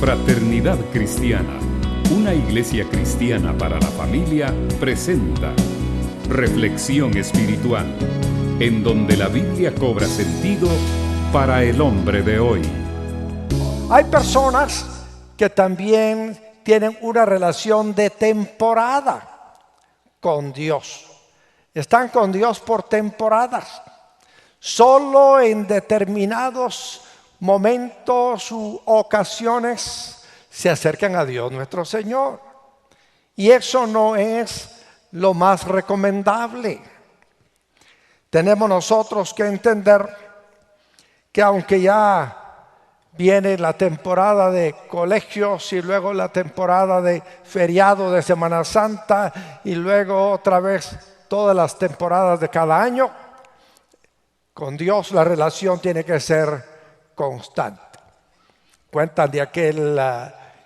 Fraternidad Cristiana, una iglesia cristiana para la familia, presenta Reflexión Espiritual, en donde la Biblia cobra sentido para el hombre de hoy. Hay personas que también tienen una relación de temporada con Dios. Están con Dios por temporadas. Solo en determinados momentos u ocasiones se acercan a Dios nuestro Señor. Y eso no es lo más recomendable. Tenemos nosotros que entender que aunque ya viene la temporada de colegios y luego la temporada de feriado de Semana Santa y luego otra vez todas las temporadas de cada año, con Dios la relación tiene que ser constante. Cuentan de aquel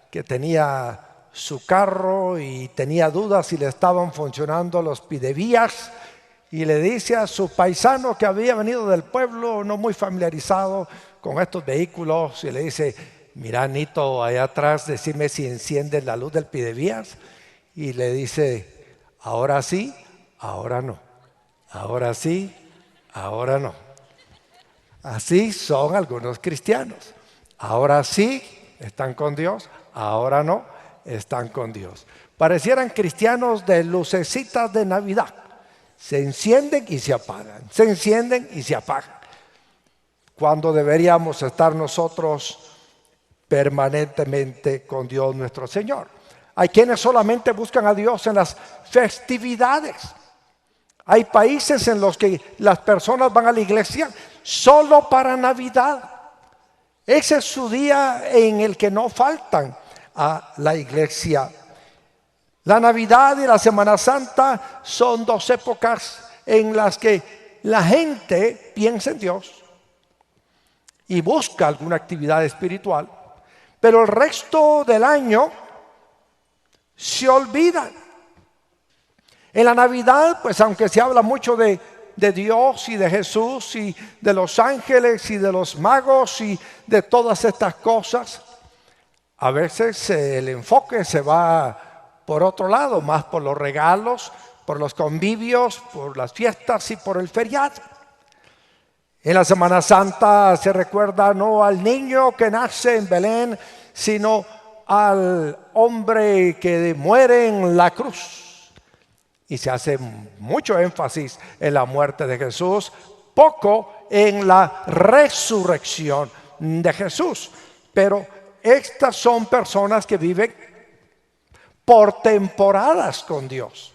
que tenía su carro y tenía dudas si le estaban funcionando los pidevías, y le dice a su paisano que había venido del pueblo no muy familiarizado con estos vehículos, y le dice: mira, Nito, allá atrás, decime si enciende la luz del pidevías. Y le dice: ahora sí, ahora no, ahora sí, ahora no. Así son algunos cristianos. Ahora sí están con Dios, ahora no están con Dios. Parecieran cristianos de lucecitas de Navidad. Se encienden y se apagan, se encienden y se apagan. Cuando deberíamos estar nosotros permanentemente con Dios nuestro Señor. Hay quienes solamente buscan a Dios en las festividades. Hay países en los que las personas van a la iglesia solo para Navidad. Ese es su día en el que no faltan a la iglesia. La Navidad y la Semana Santa son dos épocas en las que la gente piensa en Dios y busca alguna actividad espiritual, pero el resto del año se olvida. En la Navidad, pues aunque se habla mucho de Dios y de Jesús y de los ángeles y de los magos y de todas estas cosas, a veces el enfoque se va por otro lado, más por los regalos, por los convivios, por las fiestas y por el feriado. En la Semana Santa se recuerda no al niño que nace en Belén, sino al hombre que muere en la cruz. Y se hace mucho énfasis en la muerte de Jesús, poco en la resurrección de Jesús. Pero estas son personas que viven por temporadas con Dios.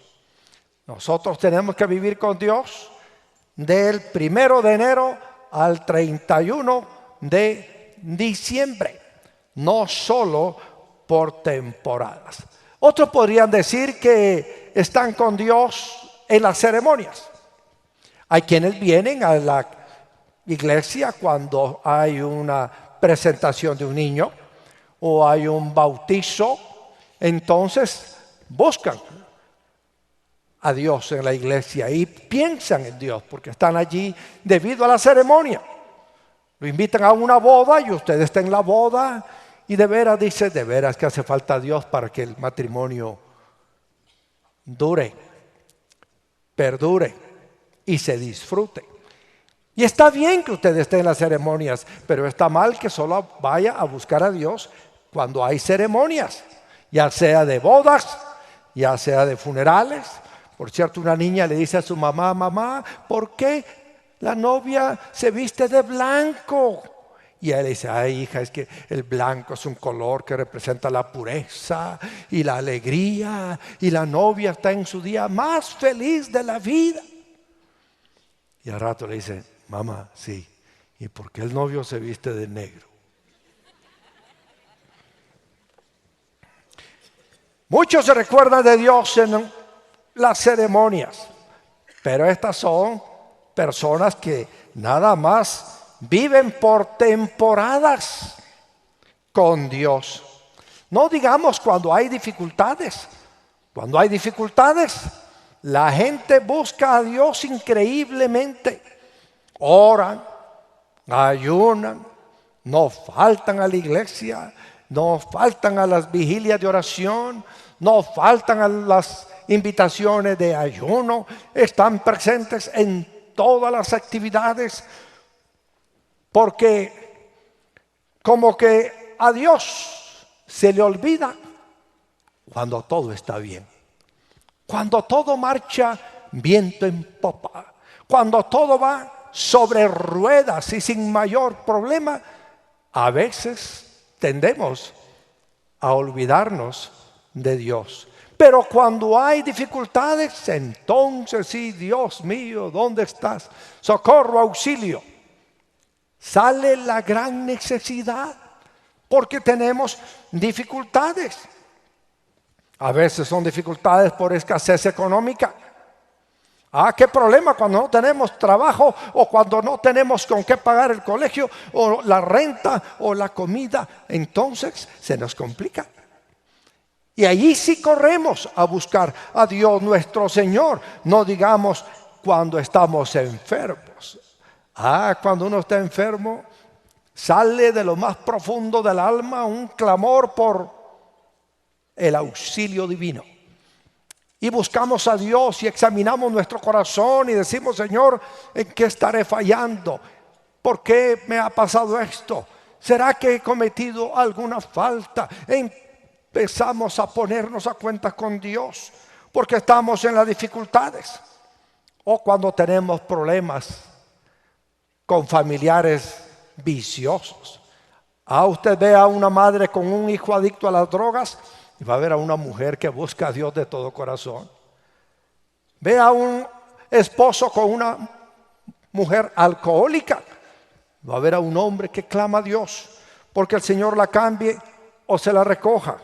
Nosotros tenemos que vivir con Dios del 1 de enero al 31 de diciembre, no solo por temporadas. Otros podrían decir que están con Dios en las ceremonias. Hay quienes vienen a la iglesia cuando hay una presentación de un niño o hay un bautizo. Entonces buscan a Dios en la iglesia y piensan en Dios porque están allí debido a la ceremonia. Lo invitan a una boda y usted está en la boda y de veras dice: de veras que hace falta Dios para que el matrimonio dure, perdure y se disfrute. Y está bien que usted esté en las ceremonias, pero está mal que solo vaya a buscar a Dios cuando hay ceremonias, ya sea de bodas, ya sea de funerales. Por cierto, una niña le dice a su mamá: mamá, ¿por qué la novia se viste de blanco? Y ella le dice: ay, hija, es que el blanco es un color que representa la pureza y la alegría, y la novia está en su día más feliz de la vida. Y al rato le dice: mamá, sí, ¿y por qué el novio se viste de negro? Muchos se recuerdan de Dios en las ceremonias, pero estas son personas que nada más viven por temporadas con Dios. No digamos cuando hay dificultades. Cuando hay dificultades, la gente busca a Dios increíblemente. Oran, ayunan, no faltan a la iglesia, no faltan a las vigilias de oración, no faltan a las invitaciones de ayuno, están presentes en todas las actividades, porque como que a Dios se le olvida cuando todo está bien, cuando todo marcha viento en popa, cuando todo va sobre ruedas y sin mayor problema. A veces tendemos a olvidarnos de Dios. Pero cuando hay dificultades, entonces sí, Dios mío, ¿dónde estás? Socorro, auxilio. Sale la gran necesidad porque tenemos dificultades. A veces son dificultades por escasez económica. Qué problema cuando no tenemos trabajo o cuando no tenemos con qué pagar el colegio o la renta o la comida. Entonces se nos complica. Y allí sí corremos a buscar a Dios nuestro Señor. No digamos cuando estamos enfermos. Cuando uno está enfermo, sale de lo más profundo del alma un clamor por el auxilio divino. Y buscamos a Dios y examinamos nuestro corazón y decimos: Señor, ¿en qué estaré fallando? ¿Por qué me ha pasado esto? ¿Será que he cometido alguna falta? Empezamos a ponernos a cuentas con Dios porque estamos en las dificultades. O cuando tenemos problemas con familiares viciosos. Usted ve a una madre con un hijo adicto a las drogas y va a ver a una mujer que busca a Dios de todo corazón. Ve a un esposo con una mujer alcohólica, va a ver a un hombre que clama a Dios porque el Señor la cambie o se la recoja.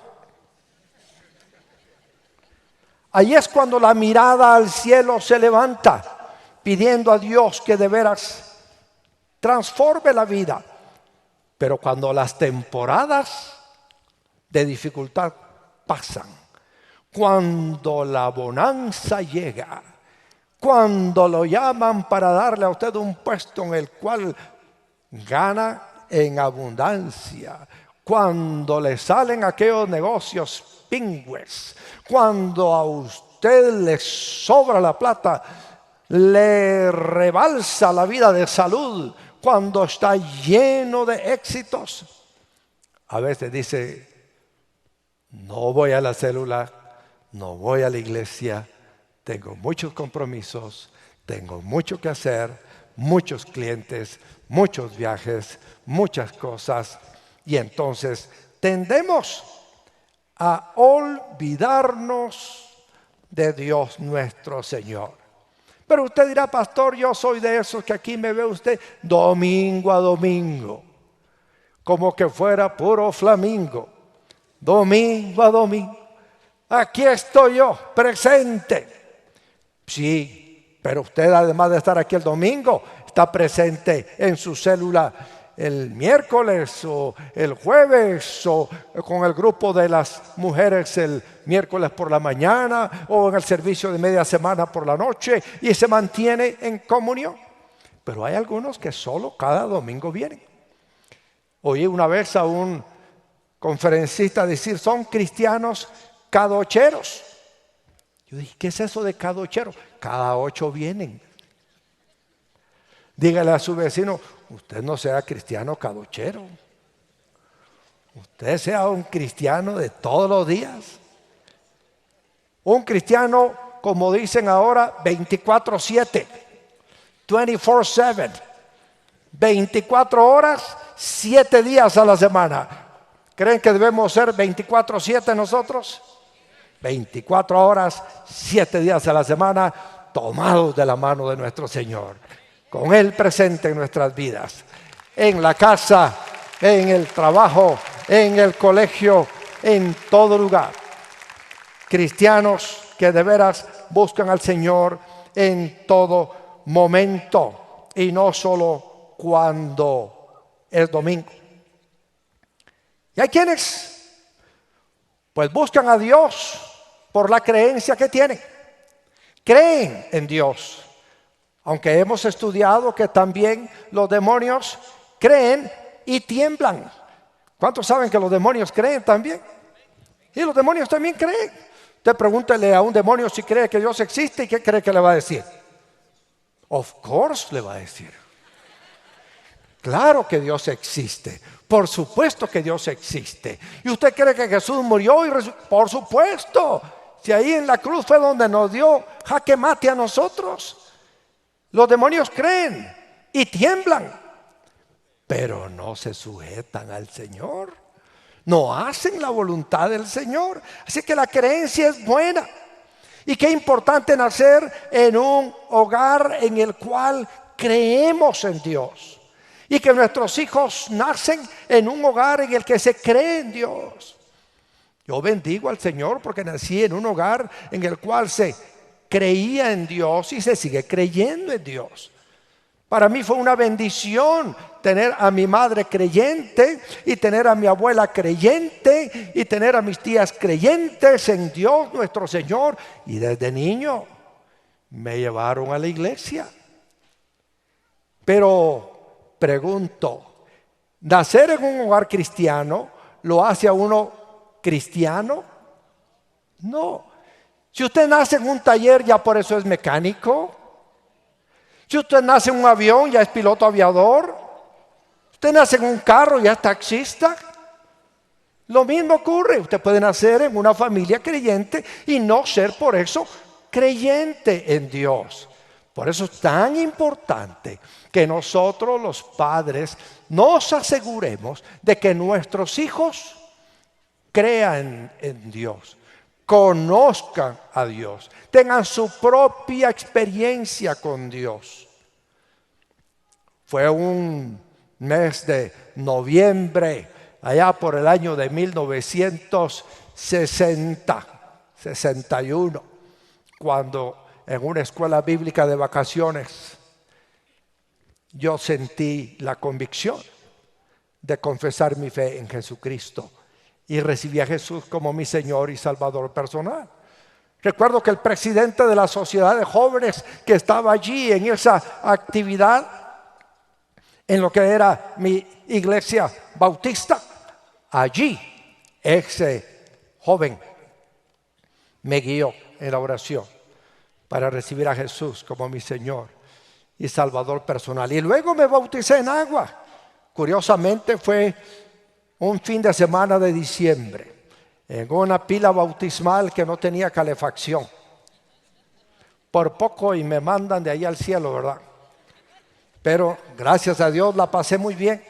Ahí es cuando la mirada al cielo se levanta, pidiendo a Dios que de veras transforme la vida. Pero cuando las temporadas de dificultad pasan, cuando la bonanza llega, cuando lo llaman para darle a usted un puesto en el cual gana en abundancia, cuando le salen aquellos negocios pingües, cuando a usted le sobra la plata, le rebalsa la vida de salud, cuando está lleno de éxitos, a veces dice: no voy a la célula, no voy a la iglesia, tengo muchos compromisos, tengo mucho que hacer, muchos clientes, muchos viajes, muchas cosas. Y entonces tendemos a olvidarnos de Dios nuestro Señor. Pero usted dirá: pastor, yo soy de esos que aquí me ve usted domingo a domingo, como que fuera puro flamingo. Domingo a domingo, aquí estoy yo, presente. Sí, pero usted, además de estar aquí el domingo, está presente en su célula el miércoles o el jueves, o con el grupo de las mujeres el miércoles por la mañana, o en el servicio de media semana por la noche, y se mantiene en comunión. Pero hay algunos que solo cada domingo vienen. Oí una vez a un conferencista decir: son cristianos cadocheros. Yo dije: ¿qué es eso de cadochero? Cada 8 vienen. Dígale a su vecino: usted no sea cristiano cadochero, usted sea un cristiano de todos los días, un cristiano, como dicen ahora, 24/7, 24/7, 24 horas, 7 días a la semana. ¿Creen que debemos ser 24/7 nosotros? 24 horas, 7 días a la semana, tomados de la mano de nuestro Señor, con Él presente en nuestras vidas, en la casa, en el trabajo, en el colegio, en todo lugar. Cristianos que de veras buscan al Señor en todo momento y no solo cuando es domingo. Y hay quienes pues buscan a Dios por la creencia que tienen. Creen en Dios, aunque hemos estudiado que también los demonios creen y tiemblan ¿Cuántos saben que los demonios creen también? Y los demonios también creen. Usted pregúntele a un demonio si cree que Dios existe y ¿qué cree que le va a decir? Of course le va a decir. Claro que Dios existe. Por supuesto que Dios existe. ¿Y usted cree que Jesús murió y resucitó? Por supuesto. Si ahí en la cruz fue donde nos dio jaque mate a nosotros. Los demonios creen y tiemblan, pero no se sujetan al Señor. No hacen la voluntad del Señor. Así que la creencia es buena. Y qué importante nacer en un hogar en el cual creemos en Dios. Y que nuestros hijos nacen en un hogar en el que se cree en Dios. Yo bendigo al Señor porque nací en un hogar en el cual se creía en Dios y se sigue creyendo en Dios. Para mí fue una bendición tener a mi madre creyente y tener a mi abuela creyente y tener a mis tías creyentes en Dios nuestro Señor. Y desde niño me llevaron a la iglesia. Pero pregunto, ¿nacer en un hogar cristiano lo hace a uno cristiano? No. Si usted nace en un taller, ya por eso es mecánico. Si usted nace en un avión, ya es piloto aviador. Usted nace en un carro, ya es taxista. Lo mismo ocurre. Usted puede nacer en una familia creyente y no ser por eso creyente en Dios. Por eso es tan importante que nosotros los padres nos aseguremos de que nuestros hijos crean en Dios, conozcan a Dios, tengan su propia experiencia con Dios. Fue un mes de noviembre, allá por el año de 1961, cuando en una escuela bíblica de vacaciones yo sentí la convicción de confesar mi fe en Jesucristo y recibí a Jesús como mi Señor y Salvador personal. Recuerdo que el presidente de la sociedad de jóvenes que estaba allí en esa actividad, en lo que era mi iglesia bautista, allí ese joven me guió en la oración para recibir a Jesús como mi Señor y Salvador personal. Y luego me bauticé en agua. Curiosamente fue un fin de semana de diciembre, en una pila bautismal que no tenía calefacción. Por poco y me mandan de ahí al cielo, ¿verdad? Pero gracias a Dios la pasé muy bien.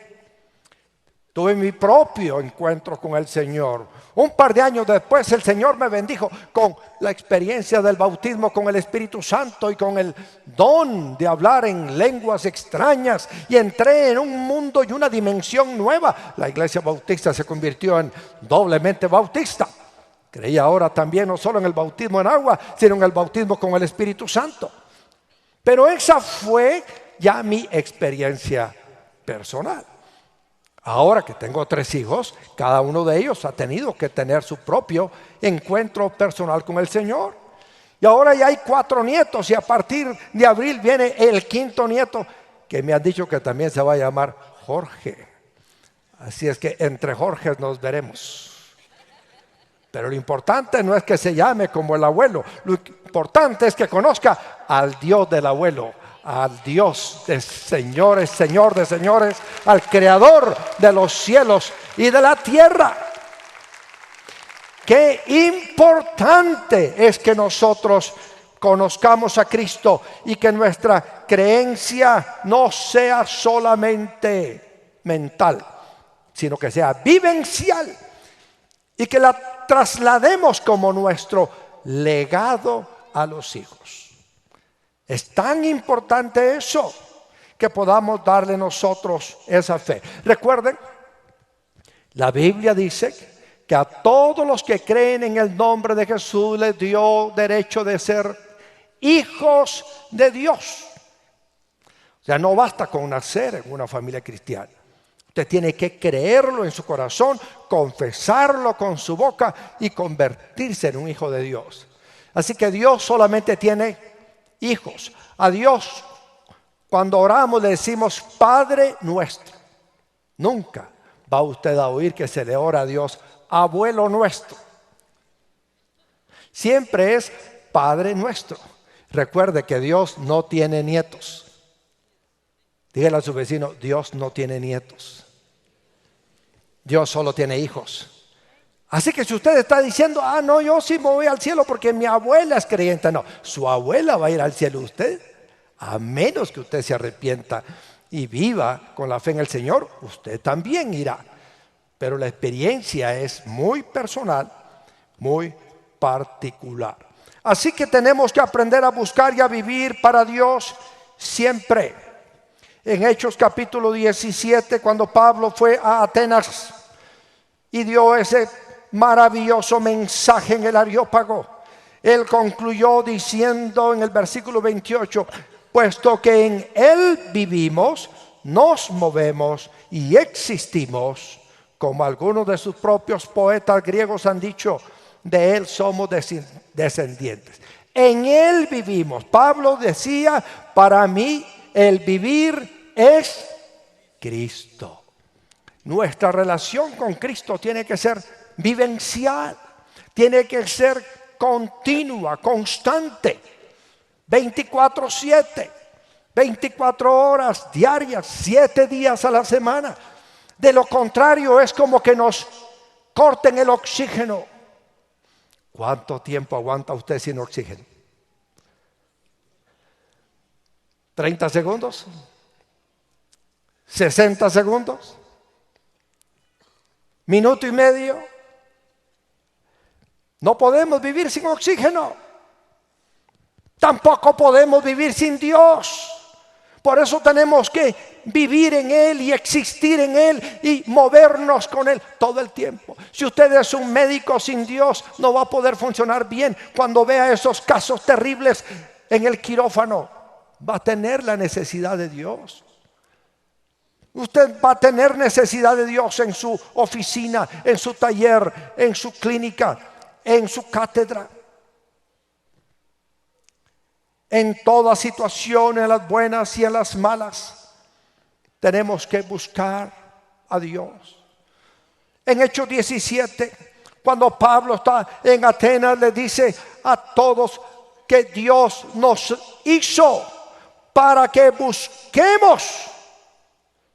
Tuve mi propio encuentro con el Señor. Un par de años después el Señor me bendijo con la experiencia del bautismo con el Espíritu Santo y con el don de hablar en lenguas extrañas. Y entré en un mundo y una dimensión nueva. La iglesia bautista se convirtió en doblemente bautista. Creí ahora también no solo en el bautismo en agua, sino en el bautismo con el Espíritu Santo. Pero esa fue ya mi experiencia personal. Ahora que tengo 3 hijos, cada uno de ellos ha tenido que tener su propio encuentro personal con el Señor. Y ahora ya hay 4 nietos y a partir de abril viene el 5º nieto que me han dicho que también se va a llamar Jorge. Así es que entre Jorges nos veremos. Pero lo importante no es que se llame como el abuelo. Lo importante es que conozca al Dios del abuelo, al Dios de señores, Señor de señores, al Creador de los cielos y de la tierra. Qué importante es que nosotros conozcamos a Cristo y que nuestra creencia no sea solamente mental, sino que sea vivencial y que la traslademos como nuestro legado a los hijos. Es tan importante eso que podamos darle nosotros esa fe. Recuerden, la Biblia dice que a todos los que creen en el nombre de Jesús les dio derecho de ser hijos de Dios. O sea, no basta con nacer en una familia cristiana. Usted tiene que creerlo en su corazón, confesarlo con su boca y convertirse en un hijo de Dios. Así que Dios solamente tiene hijos. A Dios, cuando oramos, le decimos Padre nuestro. Nunca va usted a oír que se le ora a Dios, abuelo nuestro. Siempre es Padre nuestro. Recuerde que Dios no tiene nietos. Dígale a su vecino, Dios no tiene nietos. Dios solo tiene hijos. Así que si usted está diciendo, no, yo sí me voy al cielo porque mi abuela es creyente. No, su abuela va a ir al cielo, usted, a menos que usted se arrepienta y viva con la fe en el Señor, usted también irá. Pero la experiencia es muy personal, muy particular. Así que tenemos que aprender a buscar y a vivir para Dios siempre. En Hechos capítulo 17, cuando Pablo fue a Atenas y dio ese maravilloso mensaje en el Areópago, él concluyó diciendo en el versículo 28, puesto que en Él vivimos, nos movemos y existimos, como algunos de sus propios poetas griegos han dicho, de Él somos descendientes. En Él vivimos. Pablo decía, para mí el vivir es Cristo. Nuestra relación con Cristo tiene que ser vivencial, tiene que ser continua, constante, 24/7, 24 horas diarias, 7 días a la semana. De lo contrario es como que nos corten el oxígeno. ¿Cuánto tiempo aguanta usted sin oxígeno? ¿30 segundos? ¿60 segundos? ¿Minuto y medio? No podemos vivir sin oxígeno. Tampoco podemos vivir sin Dios. Por eso tenemos que vivir en Él y existir en Él y movernos con Él todo el tiempo. Si usted es un médico sin Dios, no va a poder funcionar bien. Cuando vea esos casos terribles en el quirófano, va a tener la necesidad de Dios. Usted va a tener necesidad de Dios en su oficina, en su taller, en su clínica, en su cátedra. En toda situación, en las buenas y en las malas, tenemos que buscar a Dios. En Hechos 17, cuando Pablo está en Atenas, le dice a todos que Dios nos hizo para que busquemos.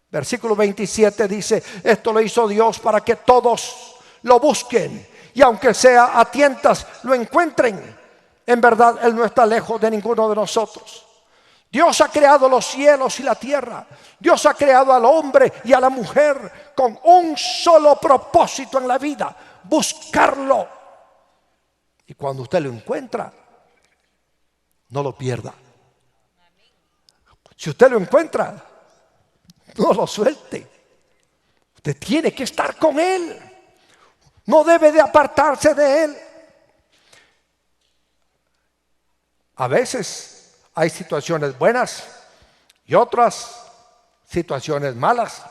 Versículo 27 dice, esto lo hizo Dios para que todos lo busquen y aunque sea a tientas lo encuentren. En verdad, Él no está lejos de ninguno de nosotros. Dios ha creado los cielos y la tierra. Dios ha creado al hombre y a la mujer con un solo propósito en la vida: buscarlo. Y cuando usted lo encuentra, no lo pierda. Si usted lo encuentra, no lo suelte. Usted tiene que estar con Él. No debe de apartarse de Él. A veces hay situaciones buenas y otras situaciones malas.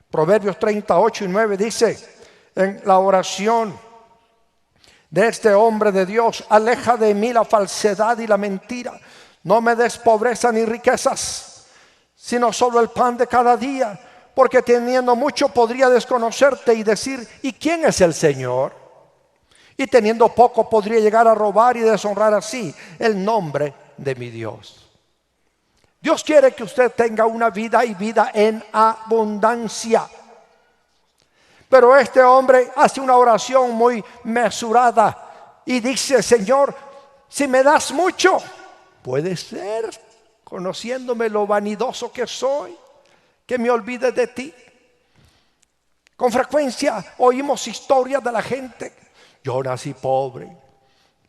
Proverbios 38:9 dice, en la oración de este hombre de Dios, aleja de mí la falsedad y la mentira. No me des pobreza ni riquezas, sino solo el pan de cada día, porque teniendo mucho podría desconocerte y decir, ¿y quién es el Señor? Y teniendo poco podría llegar a robar y deshonrar así el nombre de mi Dios. Dios quiere que usted tenga una vida y vida en abundancia. Pero este hombre hace una oración muy mesurada y dice, Señor, si me das mucho, puede ser, conociéndome lo vanidoso que soy, que me olvide de ti. Con frecuencia oímos historias de la gente. Yo nací pobre,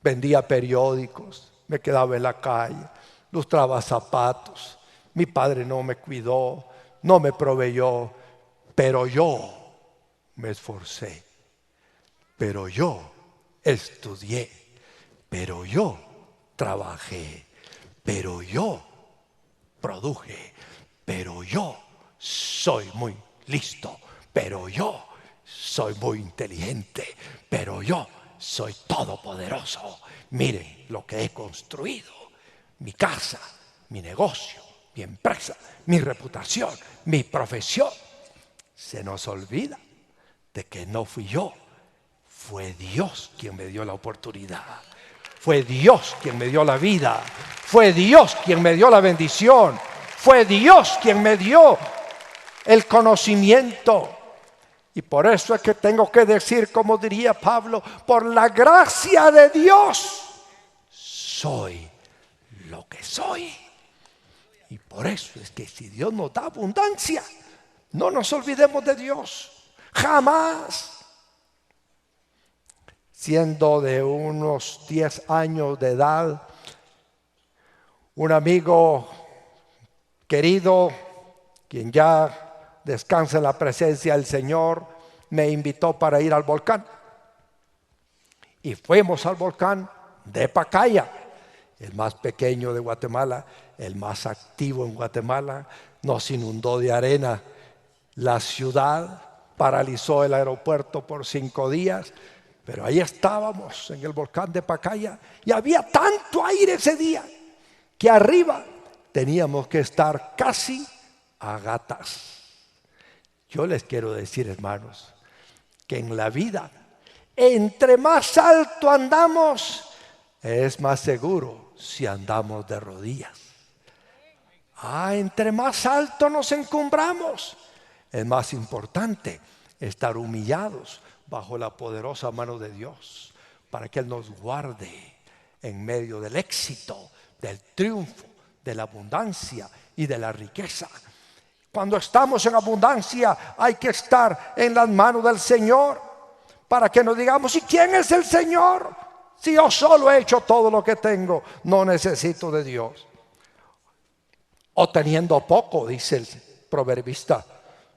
vendía periódicos, me quedaba en la calle, lustraba zapatos, mi padre no me cuidó, no me proveyó, pero yo me esforcé, pero yo estudié, pero yo trabajé, pero yo produje, pero yo soy muy listo, pero yo soy muy inteligente, pero yo soy todopoderoso. Miren lo que he construido: mi casa, mi negocio, mi empresa, mi reputación, mi profesión. se nos olvida de que no fui yo, fue Dios quien me dio la oportunidad. Fue Dios quien me dio la vida. Fue Dios quien me dio la bendición. Fue Dios quien me dio el conocimiento. Y por eso es que tengo que decir, como diría Pablo, por la gracia de Dios soy lo que soy. Y por eso es que si Dios nos da abundancia, no nos olvidemos de Dios. Jamás. Siendo de unos 10 años de edad, un amigo querido, quien ya descansa en la presencia del Señor, me invitó para ir al volcán. Y fuimos al volcán de Pacaya, el más pequeño de Guatemala, el más activo en Guatemala. Nos inundó de arena la ciudad, paralizó el aeropuerto por 5 días. Pero ahí estábamos en el volcán de Pacaya y había tanto aire ese día que arriba teníamos que estar casi a gatas. Yo les quiero decir, hermanos, que en la vida, entre más alto andamos, es más seguro si andamos de rodillas. Entre más alto nos encumbramos, es más importante estar humillados bajo la poderosa mano de Dios, para que Él nos guarde en medio del éxito, del triunfo, de la abundancia y de la riqueza. Cuando estamos en abundancia, hay que estar en las manos del Señor, para que nos digamos: ¿y quién es el Señor? Si yo solo he hecho todo lo que tengo, no necesito de Dios. O teniendo poco, dice el proverbista,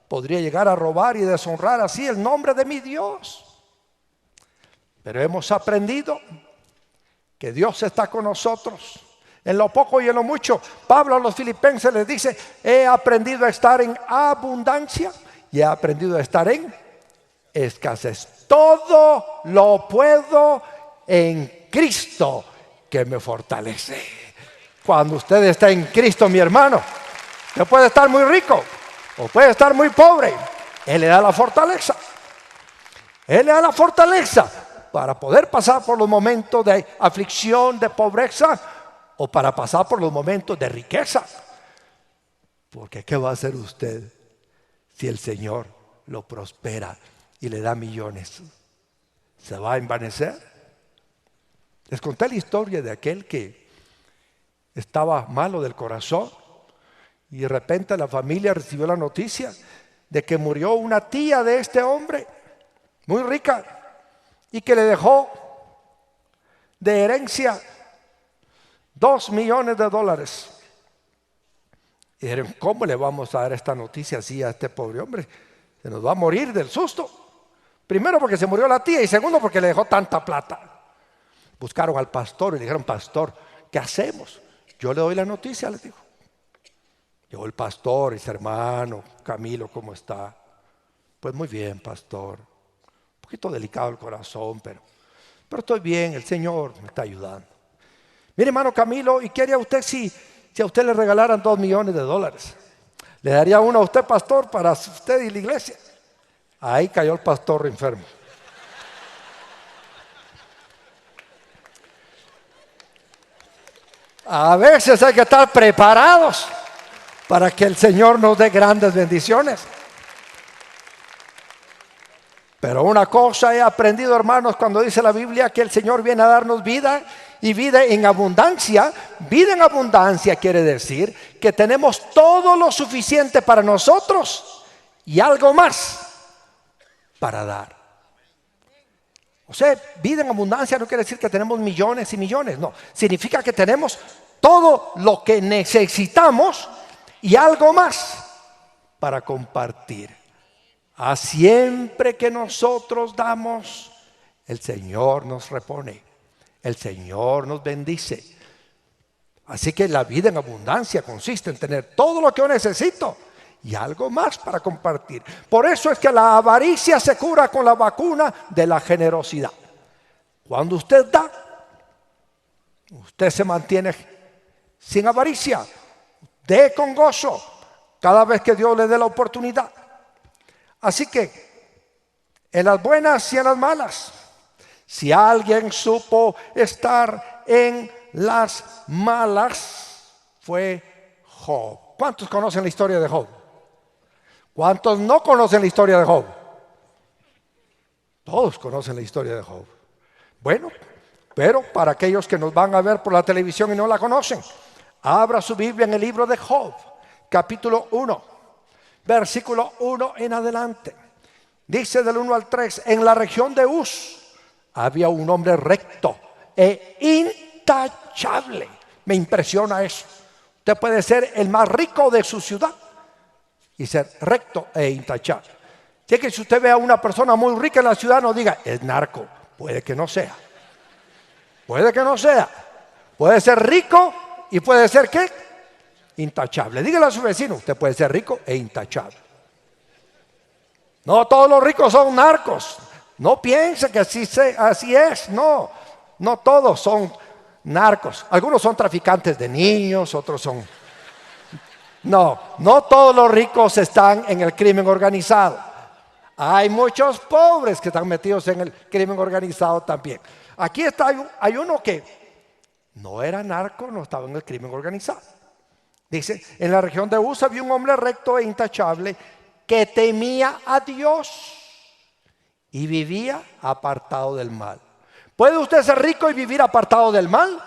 podría llegar a robar y deshonrar así el nombre de mi Dios. Pero hemos aprendido que Dios está con nosotros en lo poco y en lo mucho. Pablo a los filipenses les dice: he aprendido a estar en abundancia y he aprendido a estar en escasez. Todo lo puedo en Cristo que me fortalece. Cuando usted está en Cristo, mi hermano, usted puede estar muy rico o puede estar muy pobre. Él le da la fortaleza. Él le da la fortaleza para poder pasar por los momentos de aflicción, de pobreza, o para pasar por los momentos de riqueza. Porque ¿qué va a hacer usted si el Señor lo prospera y le da millones? ¿Se va a envanecer? Les conté la historia de aquel que estaba malo del corazón y de repente la familia recibió la noticia de que murió una tía de este hombre, muy rica, y que le dejó de herencia $2 millones. Y dijeron: ¿cómo le vamos a dar esta noticia así a este pobre hombre? Se nos va a morir del susto. Primero porque se murió la tía y segundo porque le dejó tanta plata. Buscaron al pastor y le dijeron: pastor, ¿qué hacemos? Yo le doy la noticia, les dijo. Llegó el pastor y dice: hermano Camilo, ¿cómo está? Pues muy bien, pastor. Un poquito delicado el corazón, pero estoy bien, el Señor me está ayudando. Mire, hermano Camilo, ¿y qué haría usted si a usted le regalaran $2 millones? ¿Le daría uno a usted, pastor, para usted y la iglesia? Ahí cayó el pastor enfermo. A veces hay que estar preparados para que el Señor nos dé grandes bendiciones. Pero una cosa he aprendido, hermanos, cuando dice la Biblia que el Señor viene a darnos vida y vida en abundancia. Vida en abundancia quiere decir que tenemos todo lo suficiente para nosotros y algo más para dar. O sea, vida en abundancia no quiere decir que tenemos millones y millones, no. Significa que tenemos todo lo que necesitamos y algo más para compartir. Siempre que nosotros damos, el Señor nos repone, el Señor nos bendice. Así que la vida en abundancia consiste en tener todo lo que yo necesito y algo más para compartir. Por eso es que la avaricia se cura con la vacuna de la generosidad. Cuando usted da, usted se mantiene sin avaricia. Dé con gozo cada vez que Dios le dé la oportunidad. Así que, en las buenas y en las malas, si alguien supo estar en las malas, fue Job. ¿Cuántos conocen la historia de Job? ¿Cuántos no conocen la historia de Job? Todos conocen la historia de Job. Bueno, pero para aquellos que nos van a ver por la televisión y no la conocen, abra su Biblia en el libro de Job, capítulo 1, versículo 1 en adelante. Dice del 1 al 3, en la región de Uz había un hombre recto e intachable. Me impresiona eso. Usted puede ser el más rico de su ciudad y ser recto e intachable. Así que si usted ve a una persona muy rica en la ciudad, no diga, es narco. Puede que no sea. Puede que no sea. Puede ser rico y puede ser, ¿qué? Intachable. Dígale a su vecino, usted puede ser rico e intachable. No todos los ricos son narcos. No piense que así es. No, no todos son narcos. Algunos son traficantes de niños, otros son... No todos los ricos están en el crimen organizado. Hay muchos pobres que están metidos en el crimen organizado también. Aquí hay uno que no era narco, no estaba en el crimen organizado. Dice, en la región de Uz había un hombre recto e intachable que temía a Dios y vivía apartado del mal. ¿Puede usted ser rico y vivir apartado del mal?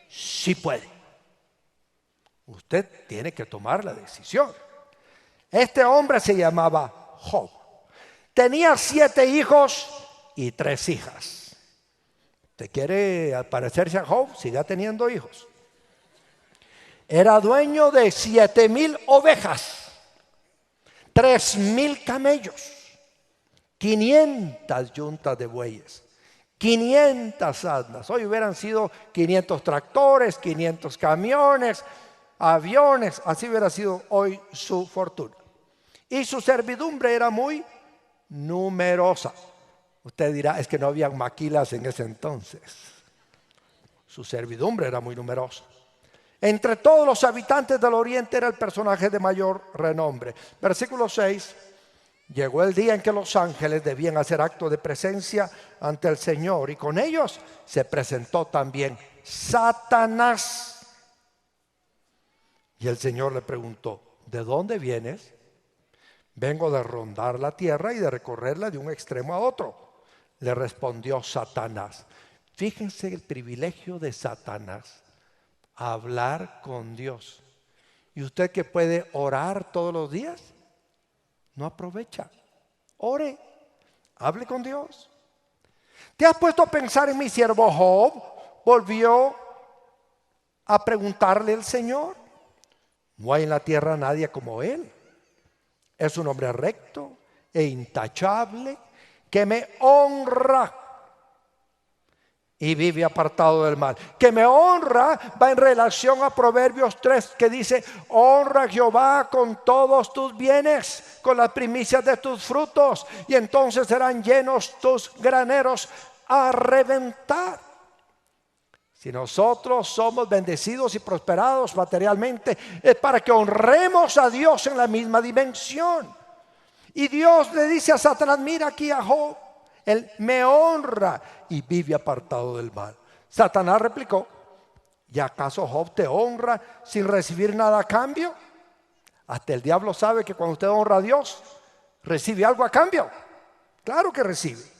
Sí puede. Usted tiene que tomar la decisión. Este hombre se llamaba Job. Tenía 7 hijos y 3 hijas. ¿Usted quiere parecerse a Job? Siga teniendo hijos. Era dueño de 7,000 ovejas, 3,000 camellos, 500 yuntas de bueyes, 500 asnas. Hoy hubieran sido 500 tractores, 500 camiones, aviones. Así hubiera sido hoy su fortuna. Y su servidumbre era muy numerosa. Usted dirá, es que no habían maquilas en ese entonces. Su servidumbre era muy numerosa. Entre todos los habitantes del oriente era el personaje de mayor renombre. Versículo 6. Llegó el día en que los ángeles debían hacer acto de presencia ante el Señor, y con ellos se presentó también Satanás. Y el Señor le preguntó, ¿de dónde vienes? Vengo de rondar la tierra y de recorrerla de un extremo a otro. Le respondió Satanás. Fíjense el privilegio de Satanás. Hablar con Dios. ¿Y usted que puede orar todos los días? No aprovecha. Ore, hable con Dios. ¿Te has puesto a pensar en mi siervo Job? Volvió a preguntarle el Señor. No hay en la tierra nadie como él. Es un hombre recto e intachable que me honra y vive apartado del mal. Que me honra va en relación a Proverbios 3, que dice, honra a Jehová con todos tus bienes, con las primicias de tus frutos, y entonces serán llenos tus graneros a reventar. Si nosotros somos bendecidos y prosperados materialmente, es para que honremos a Dios en la misma dimensión. Y Dios le dice a Satanás, mira aquí a Job, él me honra y vive apartado del mal. Satanás replicó, ¿y acaso Job te honra sin recibir nada a cambio? Hasta el diablo sabe que cuando usted honra a Dios, recibe algo a cambio. Claro que recibe.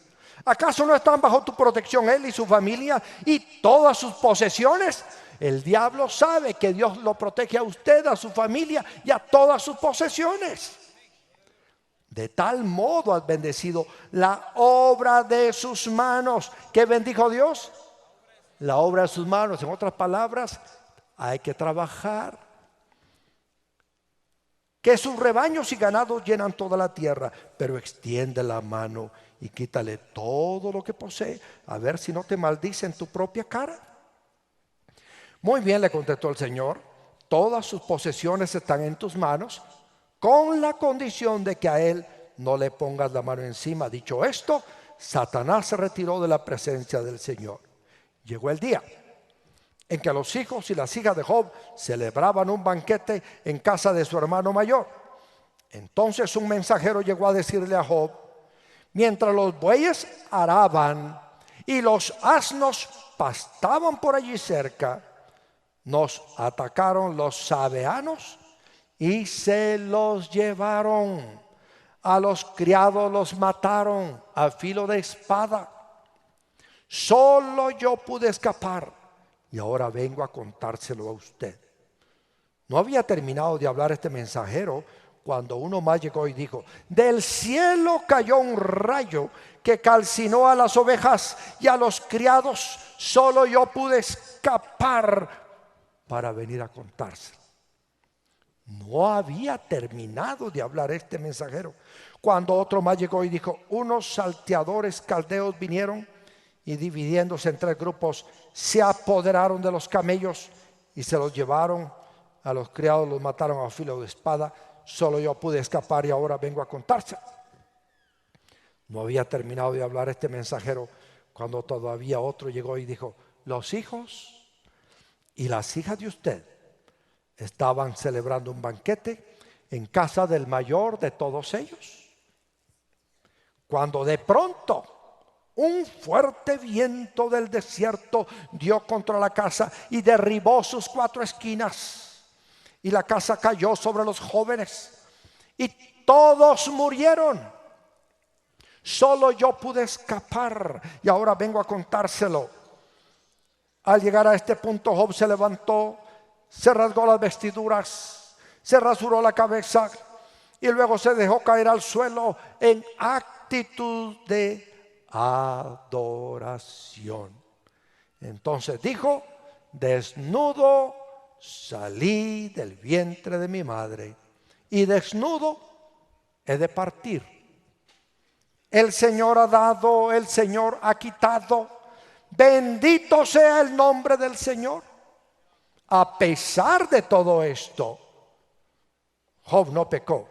¿Acaso no están bajo tu protección él y su familia y todas sus posesiones? El diablo sabe que Dios lo protege a usted, a su familia y a todas sus posesiones. De tal modo has bendecido la obra de sus manos. ¿Qué bendijo Dios? La obra de sus manos. En otras palabras, hay que trabajar. Que sus rebaños y ganados llenan toda la tierra, pero extiende la mano y quítale todo lo que posee, a ver si no te maldice en tu propia cara. Muy bien, le contestó el Señor, todas sus posesiones están en tus manos, con la condición de que a él no le pongas la mano encima. Dicho esto, Satanás se retiró de la presencia del Señor. Llegó el día en que los hijos y las hijas de Job celebraban un banquete en casa de su hermano mayor. Entonces un mensajero llegó a decirle a Job: mientras los bueyes araban y los asnos pastaban por allí cerca, nos atacaron los sabeanos y se los llevaron. A los criados los mataron a filo de espada. Solo yo pude escapar y ahora vengo a contárselo a usted. No había terminado de hablar este mensajero cuando uno más llegó y dijo: del cielo cayó un rayo que calcinó a las ovejas y a los criados. Solo yo pude escapar para venir a contárselo. No había terminado de hablar este mensajero cuando otro más llegó y dijo: unos salteadores caldeos vinieron y, dividiéndose en 3 grupos, se apoderaron de los camellos y se los llevaron. A los criados los mataron a filo de espada. Solo yo pude escapar y ahora vengo a contárselo. No había terminado de hablar este mensajero cuando todavía otro llegó y dijo: los hijos y las hijas de usted estaban celebrando un banquete en casa del mayor de todos ellos, cuando de pronto un fuerte viento del desierto dio contra la casa y derribó sus 4 esquinas, y la casa cayó sobre los jóvenes y todos murieron. Solo yo pude escapar y ahora vengo a contárselo. Al llegar a este punto, Job se levantó, se rasgó las vestiduras, se rasuró la cabeza y luego se dejó caer al suelo en actitud de adoración. Entonces dijo: desnudo salí del vientre de mi madre y desnudo he de partir. El Señor ha dado, el Señor ha quitado. Bendito sea el nombre del Señor. A pesar de todo esto, Job no pecó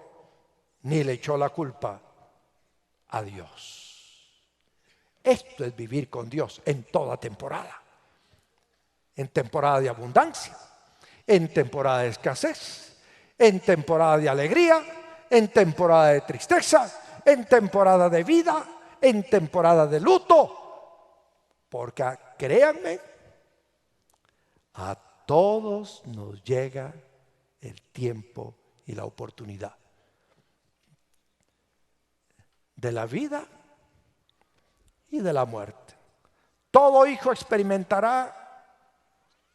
ni le echó la culpa a Dios. Esto es vivir con Dios en toda temporada. En temporada de abundancia, en temporada de escasez, en temporada de alegría, en temporada de tristeza, en temporada de vida, en temporada de luto. Porque créanme, a todos nos llega el tiempo y la oportunidad de la vida y de la muerte. Todo hijo experimentará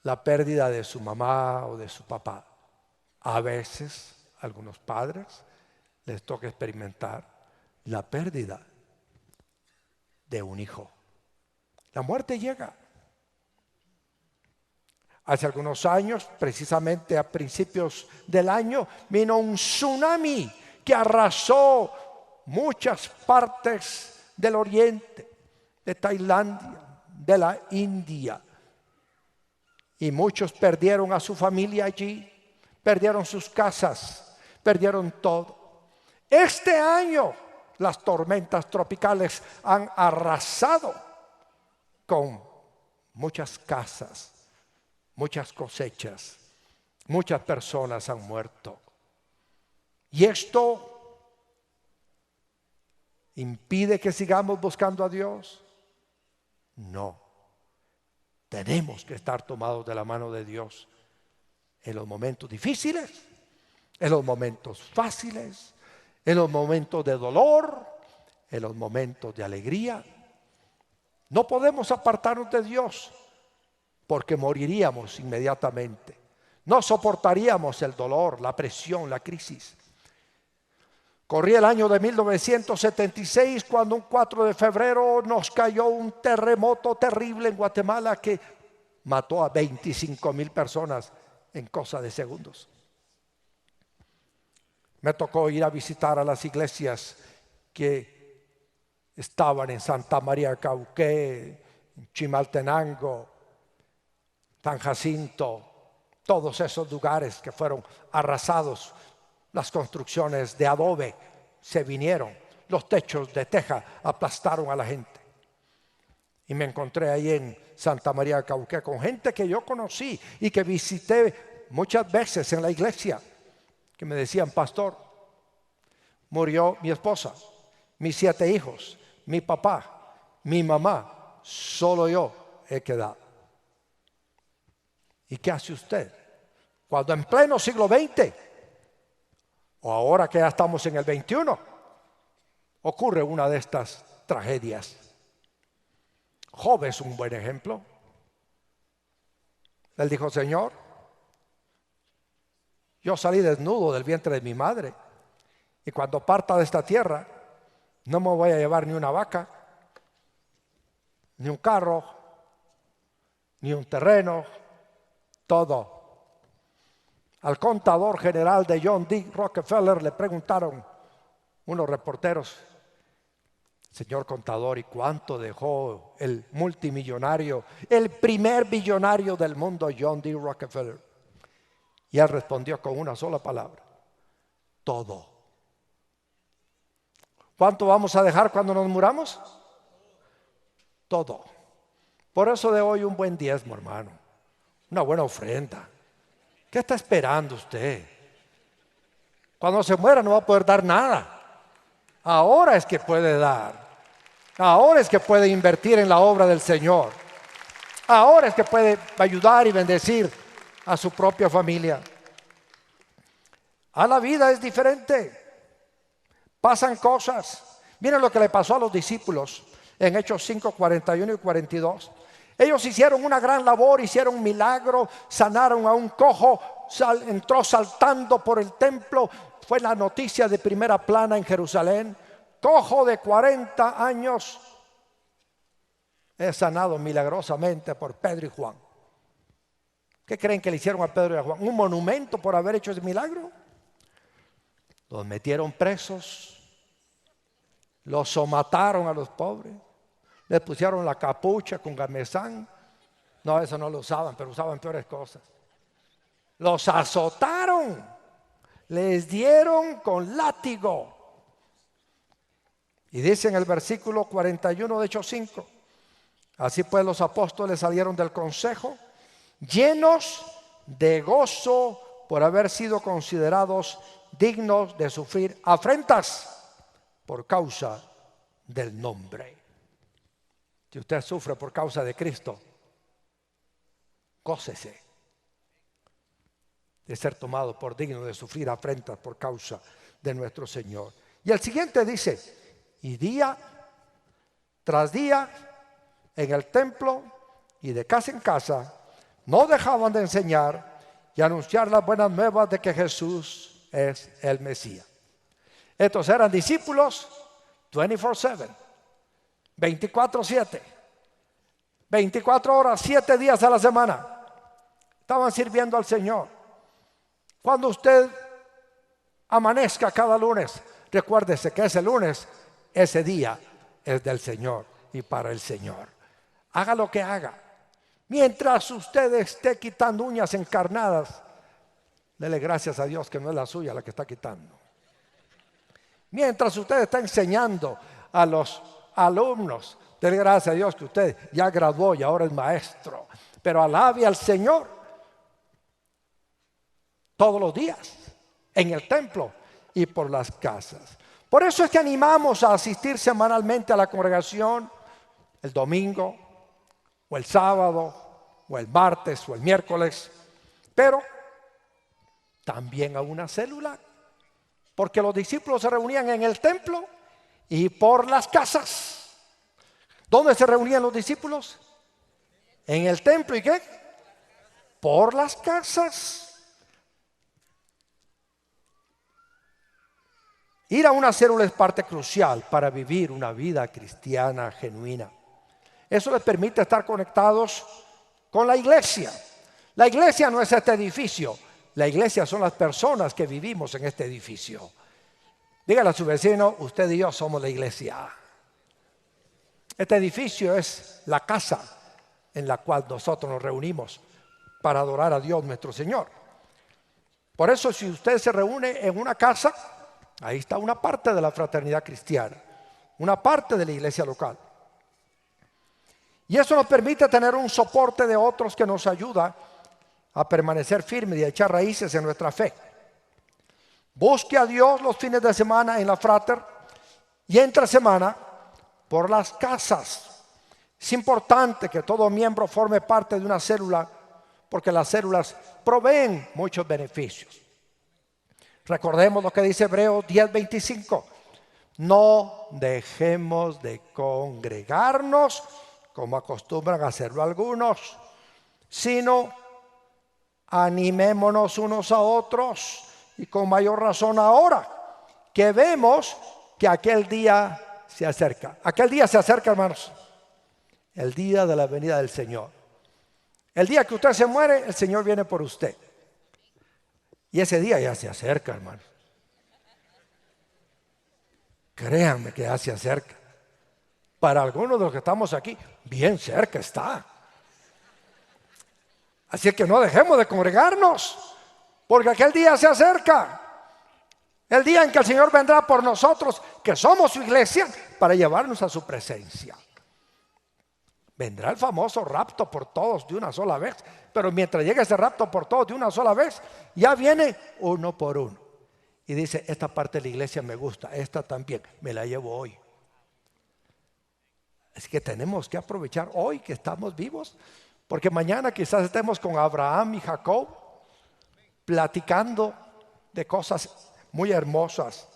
la pérdida de su mamá o de su papá. A veces, a algunos padres les toca experimentar la pérdida de un hijo. La muerte llega. Hace algunos años, precisamente a principios del año, vino un tsunami que arrasó muchas partes del oriente, de Tailandia, de la India. Y muchos perdieron a su familia allí, perdieron sus casas, perdieron todo. Este año las tormentas tropicales han arrasado con muchas casas, muchas cosechas, muchas personas han muerto. ¿Y esto impide que sigamos buscando a Dios? No. Tenemos que estar tomados de la mano de Dios en los momentos difíciles, en los momentos fáciles, en los momentos de dolor, en los momentos de alegría. No podemos apartarnos de Dios porque moriríamos inmediatamente. No soportaríamos el dolor, la presión, la crisis. Corría el año de 1976 cuando un 4 de febrero nos cayó un terremoto terrible en Guatemala que mató a 25,000 personas en cosa de segundos. Me tocó ir a visitar a las iglesias que estaban en Santa María de Cauqué, en Chimaltenango, San Jacinto, todos esos lugares que fueron arrasados. Las construcciones de adobe se vinieron, los techos de teja aplastaron a la gente. Y me encontré ahí en Santa María de Cauqué con gente que yo conocí y que visité muchas veces en la iglesia, que me decían: pastor, murió mi esposa, mis 7 hijos, mi papá, mi mamá, solo yo he quedado. ¿Y qué hace usted? Cuando en pleno siglo XX, o ahora que ya estamos en el XXI, ocurre una de estas tragedias. Job es un buen ejemplo. Él dijo: Señor, yo salí desnudo del vientre de mi madre, y cuando parta de esta tierra no me voy a llevar ni una vaca, ni un carro, ni un terreno, todo. Al contador general de John D. Rockefeller le preguntaron unos reporteros: señor contador, ¿y cuánto dejó el multimillonario, el primer billonario del mundo, John D. Rockefeller? Y él respondió con una sola palabra: todo. ¿Cuánto vamos a dejar cuando nos muramos? Todo. Por eso de hoy un buen diezmo, hermano, una buena ofrenda. ¿Qué está esperando usted? Cuando se muera no va a poder dar nada. Ahora es que puede dar. Ahora es que puede invertir en la obra del Señor. Ahora es que puede ayudar y bendecir a su propia familia. A la vida es diferente. Pasan cosas. Miren lo que le pasó a los discípulos en Hechos 5, 41 y 42. Ellos hicieron una gran labor, hicieron un milagro, sanaron a un cojo, entró saltando por el templo. Fue la noticia de primera plana en Jerusalén. Cojo de 40 años es sanado milagrosamente por Pedro y Juan. ¿Qué creen que le hicieron a Pedro y a Juan? ¿Un monumento por haber hecho ese milagro? Los metieron presos, los somataron a los pobres, les pusieron la capucha con gamesán. No, eso no lo usaban, pero usaban peores cosas. Los azotaron, les dieron con látigo. Y dice en el versículo 41 de Hechos 5: así pues los apóstoles salieron del consejo llenos de gozo por haber sido considerados dignos de sufrir afrentas por causa del nombre. Si usted sufre por causa de Cristo, gócese de ser tomado por digno de sufrir afrentas por causa de nuestro Señor. Y el siguiente dice: y día tras día en el templo y de casa en casa no dejaban de enseñar y anunciar las buenas nuevas de que Jesús es el Mesías. Estos eran discípulos 24/7, 24/7, 24 horas, 7 días a la semana. Estaban sirviendo al Señor. Cuando usted amanezca cada lunes, recuérdese que ese lunes, ese día es del Señor y para el Señor. Haga lo que haga. Mientras usted esté quitando uñas encarnadas, dele gracias a Dios que no es la suya la que está quitando. Mientras usted está enseñando a los alumnos, dele gracias a Dios que usted ya graduó y ahora es maestro. Pero alabe al Señor todos los días, en el templo y por las casas. Por eso es que animamos a asistir semanalmente a la congregación el domingo, o el sábado, o el martes, o el miércoles, pero también a una célula, porque los discípulos se reunían en el templo y por las casas. ¿Dónde se reunían los discípulos? En el templo. ¿Y qué? Por las casas. Ir a una célula es parte crucial para vivir una vida cristiana genuina. Eso les permite estar conectados con la iglesia. La iglesia no es este edificio. La iglesia son las personas que vivimos en este edificio. Dígale a su vecino: usted y yo somos la iglesia. Este edificio es la casa en la cual nosotros nos reunimos para adorar a Dios nuestro Señor. Por eso, si usted se reúne en una casa, ahí está una parte de la fraternidad cristiana, una parte de la iglesia local. Y eso nos permite tener un soporte de otros que nos ayuda a permanecer firmes y a echar raíces en nuestra fe. Busque a Dios los fines de semana en la Frater y entre semana por las casas. Es importante que todo miembro forme parte de una célula porque las células proveen muchos beneficios. Recordemos lo que dice Hebreos 10:25. No dejemos de congregarnos como acostumbran a hacerlo algunos, sino animémonos unos a otros, y con mayor razón ahora que vemos que aquel día se acerca. Aquel día se acerca, hermanos, el día de la venida del Señor. El día que usted se muere, el Señor viene por usted. Y ese día ya se acerca, hermanos. Créanme que ya se acerca. Para algunos de los que estamos aquí, bien cerca está. Así que no dejemos de congregarnos, porque aquel día se acerca. El día en que el Señor vendrá por nosotros, que somos su iglesia, para llevarnos a su presencia. Vendrá el famoso rapto por todos de una sola vez. Pero mientras llegue ese rapto por todos de una sola vez, ya viene uno por uno. Y dice, esta parte de la iglesia me gusta, esta también, me la llevo hoy. Así que tenemos que aprovechar hoy que estamos vivos, porque mañana quizás estemos con Abraham y Jacob, platicando de cosas muy hermosas.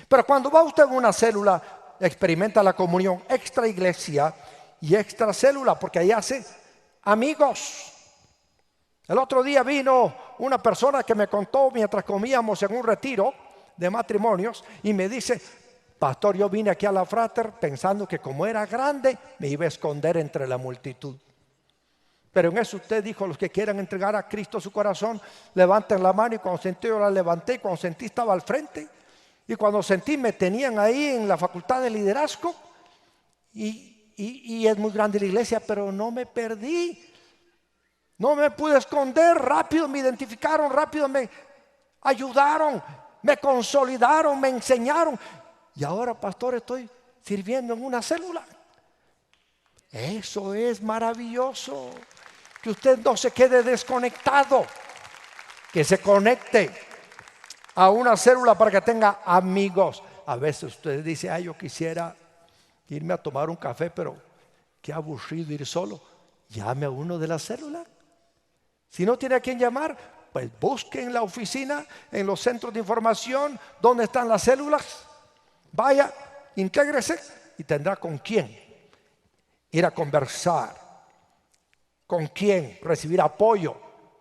Pero cuando va usted a una célula, experimenta la comunión extra iglesia y extra célula, porque ahí hace amigos. El otro día vino una persona que me contó mientras comíamos en un retiro de matrimonios y me dice, pastor, yo vine aquí a la Frater pensando que como era grande me iba a esconder entre la multitud. Pero en eso usted dijo, los que quieran entregar a Cristo su corazón, levanten la mano, y cuando sentí yo la levanté, y cuando sentí estaba al frente, y cuando sentí me tenían ahí en la facultad de liderazgo, y es muy grande la iglesia, pero no me perdí. No me pude esconder, rápido me identificaron, rápido me ayudaron, me consolidaron, me enseñaron. Y ahora, pastor, estoy sirviendo en una célula. Eso es maravilloso. Que usted no se quede desconectado, que se conecte a una célula para que tenga amigos. A veces usted dice, yo quisiera irme a tomar un café, pero qué aburrido ir solo. Llame a uno de la célula. Si no tiene a quién llamar, pues busque en la oficina, en los centros de información, donde están las células. Vaya, intégrese y tendrá con quién ir a conversar, con quién recibir apoyo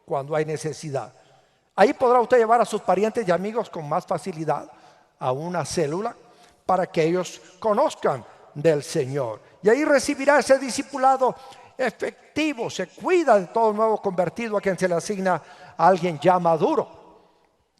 cuando hay necesidad. Ahí podrá usted llevar a sus parientes y amigos con más facilidad a una célula para que ellos conozcan del Señor. Y ahí recibirá ese discipulado efectivo. Se cuida de todo nuevo convertido a quien se le asigna a alguien ya maduro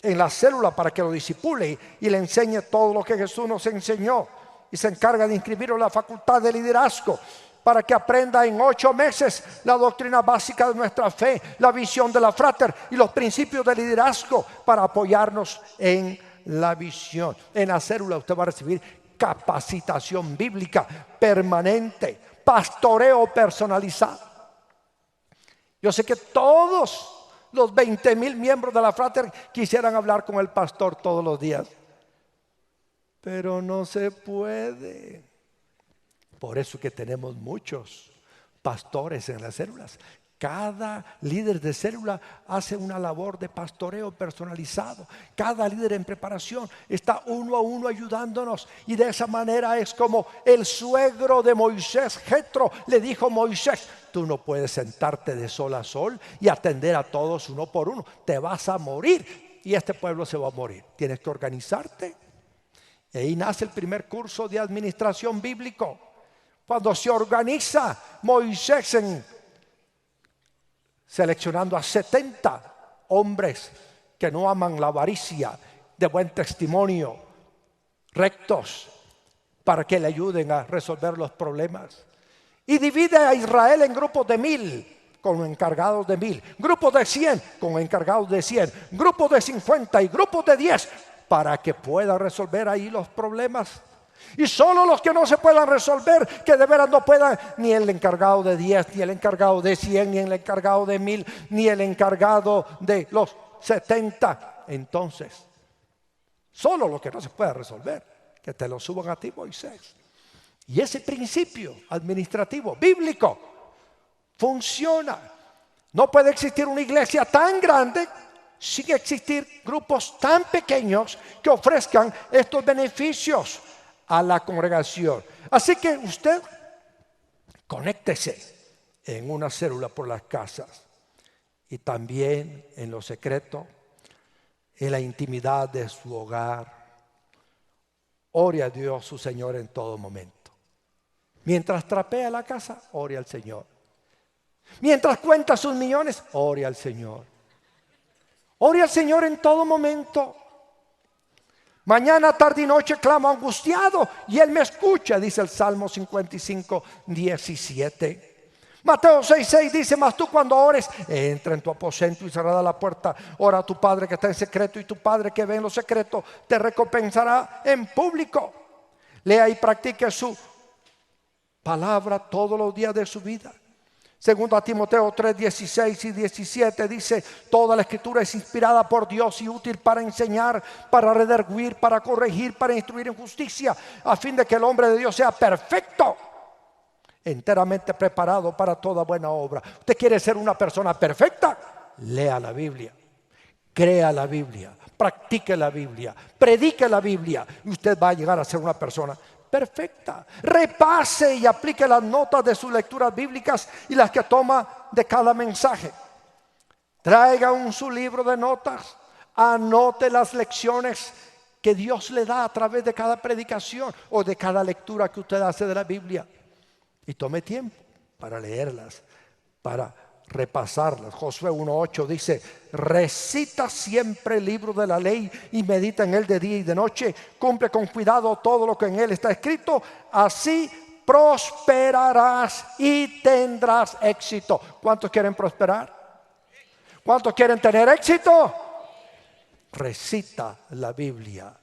en la célula para que lo disipule y le enseñe todo lo que Jesús nos enseñó. Y se encarga de inscribirlo en la facultad de liderazgo para que aprenda en 8 meses la doctrina básica de nuestra fe, la visión de la Frater y los principios de liderazgo para apoyarnos en la visión. En la célula usted va a recibir capacitación bíblica permanente, pastoreo personalizado. Yo sé que todos los 20,000 miembros de la Frater quisieran hablar con el pastor todos los días, pero no se puede. Por eso que tenemos muchos pastores en las células. Cada líder de célula hace una labor de pastoreo personalizado. Cada líder en preparación está uno a uno ayudándonos. Y de esa manera es como el suegro de Moisés, Jetro, le dijo a Moisés: tú no puedes sentarte de sol a sol y atender a todos uno por uno. Te vas a morir y este pueblo se va a morir. Tienes que organizarte. Y ahí nace el primer curso de administración bíblico. Cuando se organiza Moisés seleccionando a 70 hombres que no aman la avaricia, de buen testimonio, rectos, para que le ayuden a resolver los problemas. Y divide a Israel en grupos de 1,000 con encargados de 1,000, grupos de 100 con encargados de 100, grupos de 50 y grupos de 10 para que pueda resolver ahí los problemas. Y solo los que no se puedan resolver, que de veras no puedan, ni el encargado de 10, ni el encargado de 100, ni el encargado de 1,000, ni el encargado de los 70, entonces solo lo que no se puede resolver, que te lo suban a ti, Moisés. Y ese principio administrativo, bíblico, funciona. No puede existir una iglesia tan grande sin existir grupos tan pequeños que ofrezcan estos beneficios a la congregación. Así que usted conéctese en una célula por las casas y también en lo secreto, en la intimidad de su hogar. Ore a Dios su Señor en todo momento. Mientras trapea la casa, ore al Señor. Mientras cuenta sus millones, ore al Señor. Ore al Señor en todo momento. Mañana, tarde y noche clamo angustiado y Él me escucha, dice el Salmo 55, 17. Mateo 6:6 dice: mas tú cuando ores, entra en tu aposento y cerrada la puerta, ora a tu Padre que está en secreto, y tu Padre que ve en lo secreto te recompensará en público. Lea y practique su palabra todos los días de su vida. Segundo a Timoteo 3:16 y 17 dice: toda la escritura es inspirada por Dios y útil para enseñar, para redarguir, para corregir, para instruir en justicia, a fin de que el hombre de Dios sea perfecto, enteramente preparado para toda buena obra. ¿Usted quiere ser una persona perfecta? Lea la Biblia, crea la Biblia, practique la Biblia, predique la Biblia, y usted va a llegar a ser una persona perfecta. Repase y aplique las notas de sus lecturas bíblicas y las que toma de cada mensaje. Traiga su libro de notas, anote las lecciones que Dios le da a través de cada predicación o de cada lectura que usted hace de la Biblia. Y tome tiempo para leerlas, para repasarlas. Josué 1:8 dice: recita siempre el libro de la ley y medita en él de día y de noche. Cumple con cuidado todo lo que en él está escrito. Así prosperarás y tendrás éxito. ¿Cuántos quieren prosperar? ¿Cuántos quieren tener éxito? Recita la Biblia,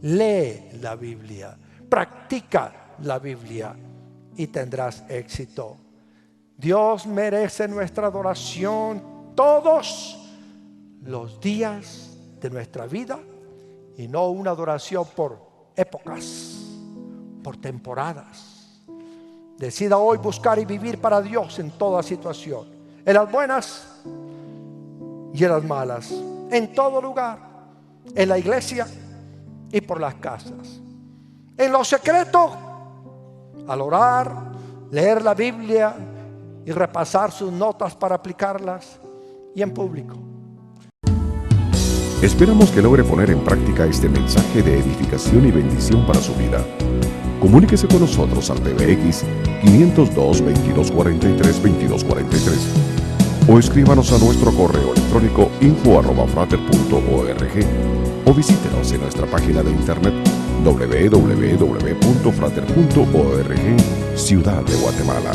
lee la Biblia, practica la Biblia y tendrás éxito. Dios merece nuestra adoración todos los días de nuestra vida, y no una adoración por épocas, por temporadas. Decida hoy buscar y vivir para Dios en toda situación, en las buenas y en las malas, en todo lugar, en la iglesia y por las casas, en lo secreto, al orar, leer la Biblia y repasar sus notas para aplicarlas, y en público. Esperamos que logre poner en práctica este mensaje de edificación y bendición para su vida. Comuníquese con nosotros al PBX 502-2243-2243 o escríbanos a nuestro correo electrónico info@frater.org o visítenos en nuestra página de internet www.frater.org, Ciudad de Guatemala.